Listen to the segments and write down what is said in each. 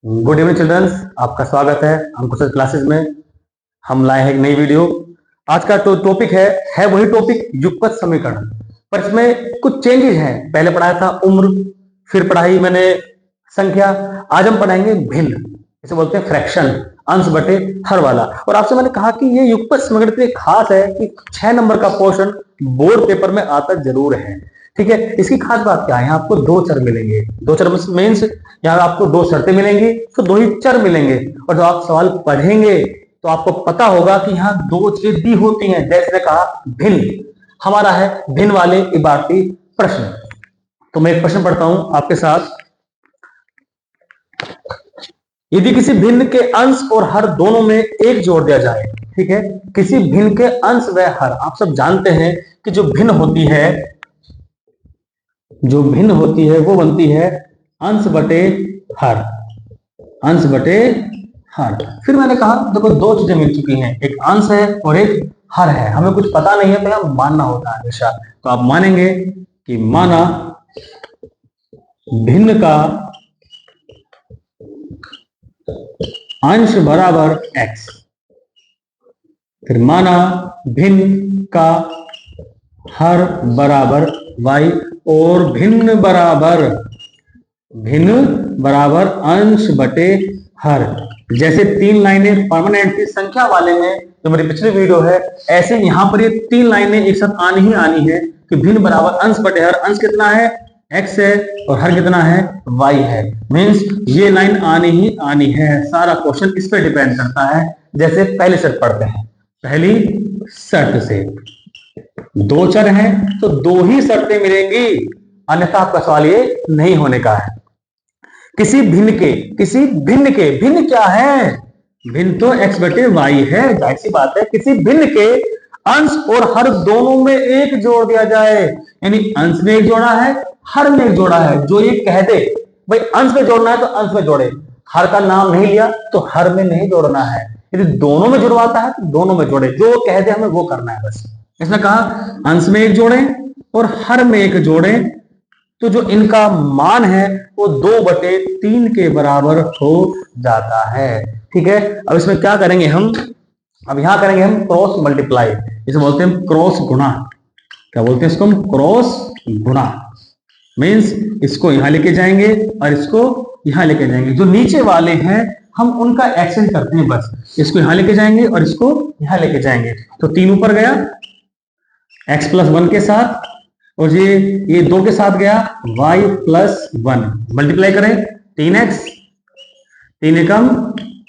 Good evening children's, आपका स्वागत है अंकुश क्लासेस में। हम लाए हैं एक नई वीडियो। आज का टॉपिक है वही टॉपिक युगपत समीकरण, पर इसमें कुछ चेंजेस हैं। पहले पढ़ाया था उम्र, फिर पढ़ाई मैंने संख्या। आज हम पढ़ाएंगे भिन्न, इसे बोलते हैं फ्रैक्शन, अंश बटे हर वाला। और आपसे मैंने कहा कि ये युगपत समीकरण इतने खास है कि 6 नंबर का पोर्शन बोर्ड पेपर में आता जरूर है। ठीक है, इसकी खास बात क्या है? यहाँ आपको दो चर मिलेंगे, दो चर मीन्स यहाँ आपको दो शर्तें मिलेंगी, तो दो ही चर मिलेंगे। और जब आप सवाल पढ़ेंगे तो आपको पता होगा कि यहाँ दो चीजें दी होती हैं। जैसे कहा भिन्न, हमारा है भिन्न वाले इबारती प्रश्न। तो मैं एक प्रश्न पढ़ता हूं आपके साथ। यदि किसी भिन्न के अंश और हर दोनों में एक जोड़ दिया जाए, ठीक है, किसी भिन्न के अंश व हर, आप सब जानते हैं कि जो भिन्न होती है वो बनती है अंश बटे हर, अंश बटे हर। फिर मैंने कहा देखो दो चीजें मिल चुकी हैं, एक अंश है और एक हर है। हमें कुछ पता नहीं है तो यहां मानना होता है हमेशा। तो आप मानेंगे कि माना भिन्न का अंश बराबर x, फिर माना भिन्न का हर बराबर y और भिन्न बराबर अंश बटे हर। जैसे तीन लाइनें परमानेंट संख्या वाले में जो मेरी पिछली वीडियो है, ऐसे यहां पर ये तीन लाइनें एक साथ आनी ही आनी है कि भिन्न बराबर अंश बटे हर। अंश कितना है? x है और हर कितना है? y है। मीन्स ये लाइन आनी ही आनी है। सारा क्वेश्चन इस पे डिपेंड करता है। जैसे पहले शर्त पढ़ते हैं। पहली शर्त से दो चर हैं तो दो ही शर्तें मिलेंगी, अन्यथा आपका सवाल ये नहीं होने का है। किसी भिन्न के भिन्न क्या है? भिन्न तो x बटे y है, जाहिर सी बात है। किसी भिन्न के अंश और हर दोनों में एक जोड़ दिया जाए, यानी अंश में एक जोड़ा है, हर में एक जोड़ा है। जो ये कह दे भाई अंश में जोड़ना है तो अंश में जोड़े, हर का नाम नहीं लिया तो हर में नहीं जोड़ना है। यदि दोनों में जुड़वाता है तो दोनों में जोड़े, जो कह दे हमें वो करना है बस। इसने कहा अंश में एक जोड़े और हर में एक जोड़े, तो जो इनका मान है वो 2/3 के बराबर हो जाता है। ठीक है, अब इसमें क्या करेंगे हम? अब यहां करेंगे हम क्रॉस मल्टीप्लाई, इसे बोलते हैं क्रॉस गुणा। क्या बोलते हैं इसको? हम क्रॉस गुणा। मीन्स इसको यहां लेके जाएंगे और इसको यहां लेके जाएंगे। जो नीचे वाले हैं हम उनका एक्सचेंज करते हैं बस। इसको यहां लेके जाएंगे और इसको यहां लेके जाएंगे। तो 3 ऊपर गया x+1 के साथ, और ये 2 के साथ गया y+1। मल्टीप्लाई करें 3x, 3 एकम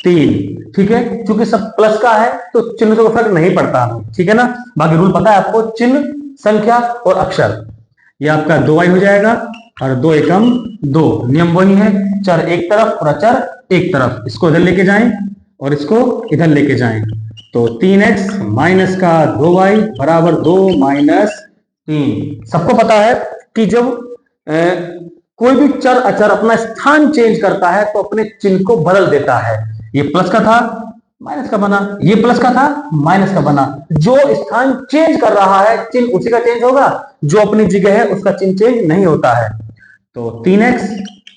3। ठीक है, क्योंकि सब प्लस का है तो चिन्ह से फर्क नहीं पड़ता। ठीक है ना, बाकी रूल पता है आपको, चिन्ह, संख्या और अक्षर। ये आपका 2y हो जाएगा और 2 एकम 2। नियम वही है, चर एक तरफ और अचर एक तरफ। इसको इधर लेके जाएं और इसको इधर लेके जाएं। तो 3x माइनस का 2y बराबर 2 - 3। सबको पता है कि जब कोई भी चर अचर अपना स्थान चेंज करता है तो अपने चिन्ह को बदल देता है। ये प्लस का था माइनस का बना, ये प्लस का था माइनस का बना। जो स्थान चेंज कर रहा है चिन्ह उसी का चेंज होगा, जो अपनी जगह है उसका चिन्ह चेंज नहीं होता है। तो 3x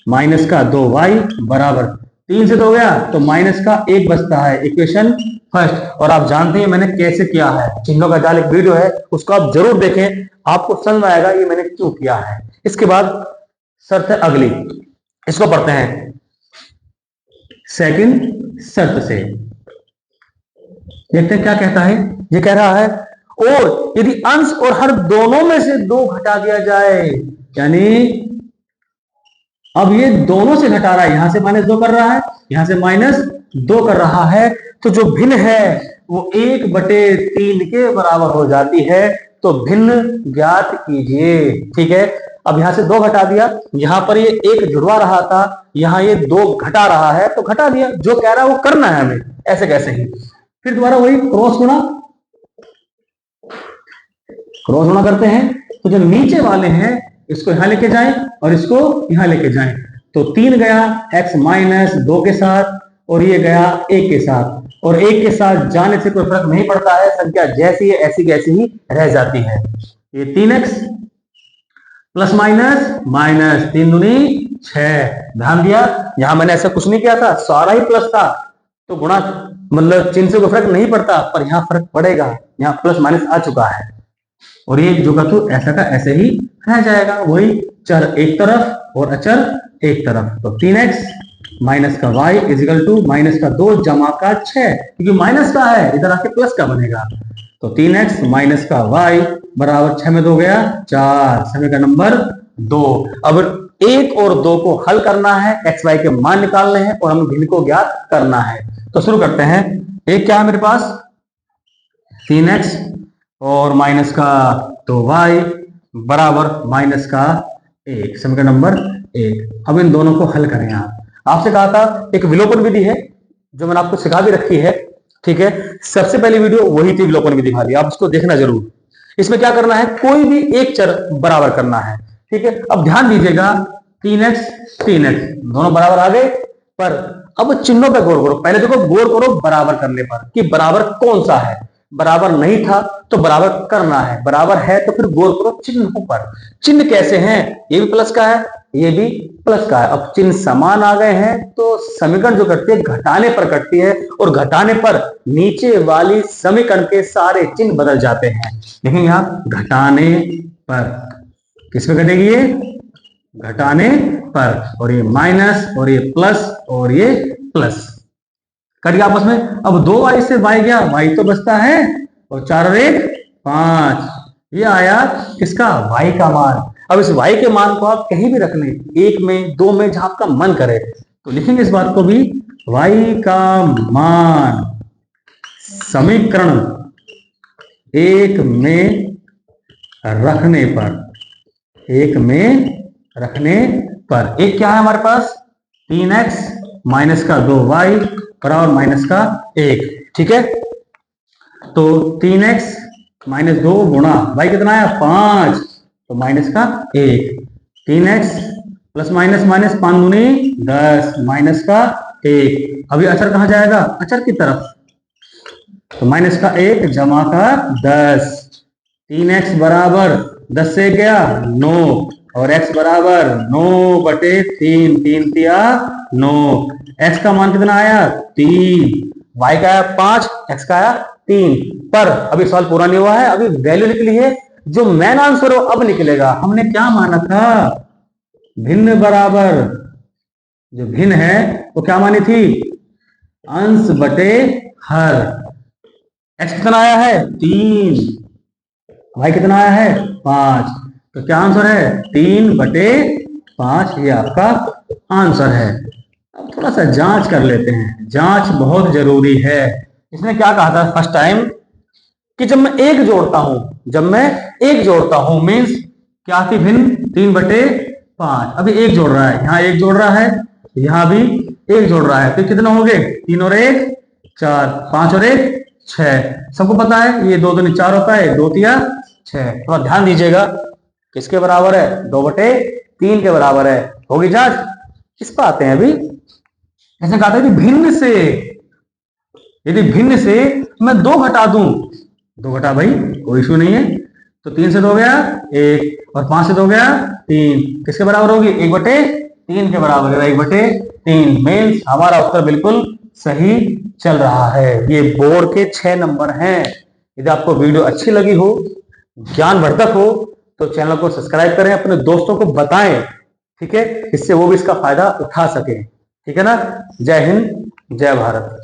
माइनस का 2y बराबर 3 से 2 गया तो माइनस का 1 बचता है। Equation first. और आप जानते हैं मैंने कैसे किया है, चिन्हों का जाल एक वीडियो है, उसको आप जरूर देखें, आपको समझ में आएगा ये मैंने क्यों किया है। इसके बाद शर्त है अगली, इसको पढ़ते हैं सेकंड शर्त से। देखते हैं क्या कहता है। ये कह रहा है और यदि अंश और हर दोनों में से 2 घटा दिया जाए, यानी अब ये दोनों से घटा रहा है, यहां से -2 कर रहा है, यहां से -2 कर रहा है, तो जो भिन्न है वो 1/3 के बराबर हो जाती है। तो भिन्न ज्ञात कीजिए। ठीक है, अब यहां से 2 घटा दिया, यहां पर ये 1 जुड़वा रहा था, यहां ये 2 घटा रहा है तो घटा दिया। जो कह रहा है वो करना है हमें, ऐसे कैसे ही। फिर दोबारा वही क्रॉस गुणा करते हैं। तो जो नीचे वाले हैं इसको यहां लेके जाएं और इसको यहां लेके जाएं। तो 3 गया x - 2 के साथ और ये गया 1 के साथ, और 1 के साथ जाने से कोई फर्क नहीं पड़ता है, संख्या जैसी है ऐसी कैसी ही रह जाती है। ये 3x प्लस माइनस 3 दूनी 6। ध्यान दिया, यहां मैंने ऐसा कुछ नहीं किया था, सारा ही प्लस था, तो गुणा मतलब चिन्ह से कोई फर्क नहीं पड़ता, पर यहाँ फर्क पड़ेगा, यहाँ प्लस माइनस आ चुका है और ये जो का तो ऐसा का ऐसे ही रह जाएगा। वही चर एक तरफ और अचर एक तरफ, तो 3x माइनस का y इजिकल टू माइनस का 2 जमा का 6, क्योंकि माइनस का है इधर आके प्लस का बनेगा, तो 3x माइनस का y बराबर 6 में 2 गया 4, समीकरण नंबर 2। अब 1 और 2 को हल करना है, x y के मान निकालने हैं और हमें भिन्न को ज्ञात करना है। तो शुरू करते हैं। एक क्या है मेरे पास 3x और माइनस का 2y बराबर माइनस का 1, समीकरण नंबर 1। अब इन दोनों को हल करें। यहाँ आपसे कहा था एक विलोपन विधि है जो मैंने आपको सिखा भी रखी है, ठीक है। सबसे पहली वीडियो वही थी विलोपन विधि वाली, आप इसको देखना जरूर। इसमें क्या करना है, कोई भी एक चर बराबर करना है, ठीक है। अब ध्यान दीजिएगा 3x दोनों बराबर आ गए, पर अब चिन्हों पे गौर करो। पहले देखो गौर करो बराबर करने पर कि बराबर कौन सा है, बराबर नहीं था तो बराबर करना है, बराबर है तो फिर गौर करो चिन्हों पर। चिन्ह कैसे हैं, ये भी प्लस का है, ये भी प्लस का है। अब चिन्ह समान आ गए हैं तो समीकरण जो कटती है घटाने पर कटती है, और घटाने पर नीचे वाली समीकरण के सारे चिन्ह बदल जाते हैं। लेकिन यहाँ घटाने पर किस पे कटेगी, ये घटाने पर, और ये माइनस और ये प्लस और ये प्लस कट गया आपस में। अब 2y से y गया, y तो बचता है, और 4 और 1 5, ये आया किसका, y का मान। अब इस y के मान को आप कहीं भी रख लें, 1 में 2 में जहां आपका मन करे, तो लिखेंगे इस बात को भी y का मान समीकरण 1 में रखने पर, 1 में रखने पर। एक क्या है हमारे पास 3x माइनस का 2y बराबर माइनस का 1, ठीक है। तो 3x माइनस 2 गुणा y कितना है 5, तो माइनस का 1, 3x प्लस माइनस माइनस 5 दूनी 10 माइनस का 1। अभी अचर कहां जाएगा, अचर की तरफ, तो माइनस का 1 जमा का 10, 3x बराबर 10 से गया 9, और x बराबर 9 बटे 3, 3 तिया 9। x का मान कितना आया 3, y का आया 5, x का आया 3। पर अभी सवाल पूरा नहीं हुआ है, अभी वैल्यू निकली है, जो मेन आंसर हो अब निकलेगा। हमने क्या माना था, भिन्न बराबर, जो भिन्न है वो क्या मानी थी, अंश बटे हर। x कितना आया है 3, y कितना आया है 5, तो क्या आंसर है 3 बटे 5, ये आपका आंसर है। अब थोड़ा सा जांच कर लेते हैं, जांच बहुत जरूरी है। इसने क्या कहा था फर्स्ट टाइम कि जब मैं एक जोड़ता हूं, जब मैं एक जोड़ता हूं मीन्स क्या थी भिन्न 3 बटे 5। अभी एक जोड़ रहा है, यहाँ एक जोड़ रहा है, यहाँ भी एक जोड़ रहा है, तो कितना हो गए 3 और 1 4, 5 और 1 6। सबको पता है ये 2 दूनी 4 होता है, 2 तिया 6। थोड़ा ध्यान दीजिएगा, किसके बराबर है 2 बटे 3 के बराबर है। होगी जांच, इस पर आते हैं। अभी ऐसे कहा था कि भिन्न से, यदि भिन्न से मैं 2 घटा दूं, 2 घटा भाई कोई इशू नहीं है, तो 3 से 2 गया 1 और 5 से 2 गया 3, किसके बराबर होगी 1 बटे 3 के बराबर है, 1 बटे 3। मीन्स हमारा उत्तर बिल्कुल सही चल रहा है। ये बोर्ड के 6 नंबर हैं। यदि आपको वीडियो अच्छी लगी हो, ज्ञानवर्धक हो, तो चैनल को सब्सक्राइब करें, अपने दोस्तों को बताएं, ठीक है, इससे वो भी इसका फायदा उठा सके, ठीक है ना। जय हिंद, जय भारत।